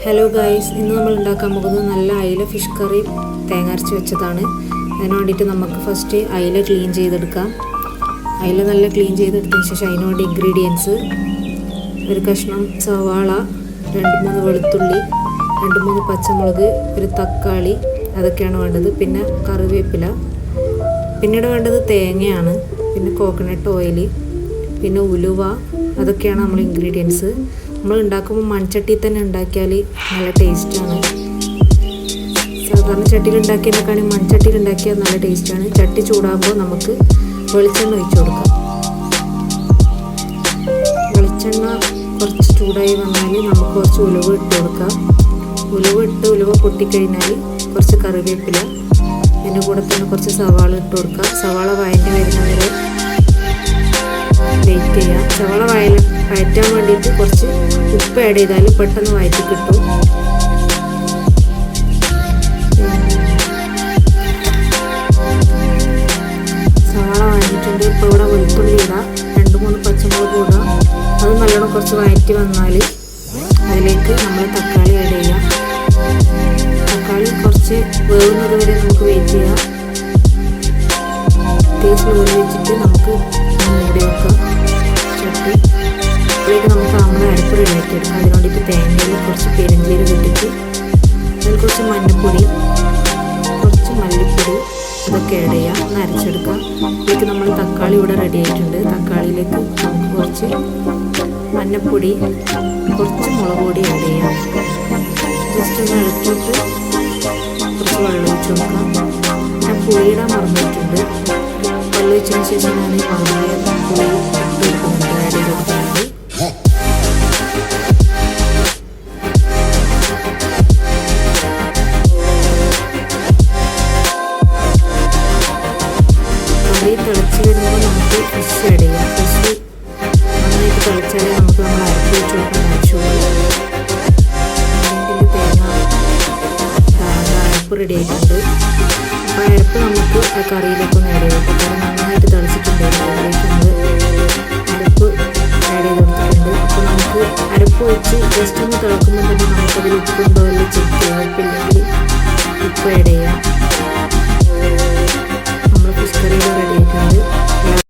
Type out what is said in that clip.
Hello guys, ഇന്ന് നമ്മൾ ഉണ്ടാക്കാൻ പോകുന്നത് നല്ല അയില ഫിഷ് കറി തേങ്ങ അരച്ച് വെച്ചതാണ്. അതിന് വേണ്ടിയിട്ട് നമുക്ക് ഫസ്റ്റ് അയില ക്ലീൻ ചെയ്തെടുക്കാം. അയില നല്ല ക്ലീൻ ചെയ്തെടുത്തതിന് ശേഷം അതിന് വേണ്ടി ഇൻഗ്രീഡിയൻസ്: ഒരു കഷ്ണം സവാള, 2-3 വെളുത്തുള്ളി, 2-3 പച്ചമുളക്, ഒരു തക്കാളി, അതൊക്കെയാണ് വേണ്ടത്. പിന്നെ കറിവേപ്പില, പിന്നീട് വേണ്ടത് തേങ്ങയാണ്, പിന്നെ കോക്കനട്ട് ഓയിൽ, പിന്നെ ഉലുവ. അതൊക്കെയാണ് നമ്മൾ ഇൻഗ്രീഡിയൻസ്. നമ്മൾ ഉണ്ടാക്കുമ്പോൾ മൺചട്ടിയിൽ തന്നെ ഉണ്ടാക്കിയാൽ നല്ല ടേസ്റ്റാണ്. സാധാരണ ചട്ടിയിൽ ഉണ്ടാക്കിയതിനേക്കാളും മൺചട്ടിയിൽ ഉണ്ടാക്കിയാൽ നല്ല ടേസ്റ്റാണ്. ചട്ടി ചൂടാകുമ്പോൾ നമുക്ക് വെളിച്ചെണ്ണ ഒഴിച്ചു കൊടുക്കാം. വെളിച്ചെണ്ണ കുറച്ച് ചൂടായി വന്നാൽ നമുക്ക് കുറച്ച് ഉലുവ ഇട്ട് കൊടുക്കാം. ഉലുവ പൊട്ടിക്കഴിഞ്ഞാൽ കുറച്ച് കറിവേപ്പില, അതിൻ്റെ കൂടെ തന്നെ കുറച്ച് സവാള ഇട്ട് കൊടുക്കാം. സവാള വഴറ്റി വരുന്നവരെ വെയിറ്റ് ചെയ്യാം. സവാള വഴറ്റാൻ വേണ്ടിയിട്ട് കുറച്ച് ഉപ്പ് ആഡ് ചെയ്താൽ പെട്ടെന്ന് വഴറ്റി കിട്ടും. സവാള വഴറ്റിയിട്ടുണ്ട്. ഇപ്പോൾ ഇവിടെ വെളുത്തുള്ളി ഇടാം, 2-3 പച്ചമുളക് ഇടാം. അത് നല്ലോണം കുറച്ച് വഴറ്റി വന്നാൽ അതിലേക്ക് നമ്മൾ തക്കാളി ആഡ് ചെയ്യാം. തക്കാളി കുറച്ച് വേവുന്നത് വരെ നമുക്ക് വെയിറ്റ് ചെയ്യാം. തീ സ്ലോയിൽ വെച്ചിട്ട് നമുക്ക് മൂടി വെക്കാം ചട്ടി. അതിലേക്ക് നമുക്ക് നമ്മൾ അരപ്പ് റെഡിയാക്കി എടുക്കാം. അതിന് വേണ്ടിയിട്ട് തേങ്ങയിൽ കുറച്ച് പെരുംജീരകം ഇട്ടിട്ട് അതിൽ കുറച്ച് മഞ്ഞൾപ്പൊടി, കുറച്ച് മല്ലിപ്പൊടി, ഇതൊക്കെ ആഡ് ചെയ്യാം. ഒന്ന് അരച്ചെടുക്കാം. ഇതിലേക്ക് നമ്മൾ തക്കാളി ഇവിടെ റെഡി ആയിട്ടുണ്ട്. തക്കാളിയിലേക്ക് നമുക്ക് കുറച്ച് മഞ്ഞൾപ്പൊടി, കുറച്ച് മുളക് പൊടി ആഡ് ചെയ്യാം. ജസ്റ്റ് ഒന്ന് ഇളക്കിയിട്ട് കുറച്ച് വെള്ളം ഒഴിച്ച് കൊടുക്കാം. ഞാൻ പുളിയിടാൻ മറന്നിട്ടുണ്ട്. വെള്ളം ഒഴിച്ചതിന് ശേഷം ഞാൻ മറന്നായ പുളി എടുക്കുന്നുണ്ട്, ആഡ് ചെയ്ത് കൊടുക്കുന്നുണ്ട്. കറി തിളച്ച് വരുമ്പോൾ നമുക്ക് ഫിഷ് ആഡ് ചെയ്യാം. ഫിഷ് നന്നായിട്ട് തിളച്ചാലേ നമുക്ക് നമ്മൾ അരപ്പ് വെച്ച് കൊടുക്കാൻ ആവശ്യമുള്ളൂ. അല്ലെങ്കിൽ തേങ്ങ അരപ്പ് റെഡി ആയിട്ടുണ്ട്. അപ്പോൾ അരപ്പ് നമുക്ക് ആ കറിയിലേക്കൊന്ന് ആഡ് ചെയ്ത് കൊടുക്കാം. കറി നന്നായിട്ട് തിളച്ചിട്ടുണ്ട്. അതിലേക്ക് നമ്മൾ അരപ്പ് ആഡ് ചെയ്ത് കൊടുത്തിട്ടുണ്ട്. അപ്പോൾ നമുക്ക് അരപ്പ് വെച്ച് ജസ്റ്റ് ഒന്ന് തിളക്കുമ്പോൾ തന്നെ നമുക്കതിൽ ഉപ്പുണ്ടോ എന്ന് ചെക്ക് ചെയ്യാം. ഉപ്പില്ലെങ്കിൽ ഉപ്പ് ആഡ് ചെയ്യാം. നമ്മൾ ഫിഷ് കറിയുടെ റെഡി ആയിട്ടുണ്ട്.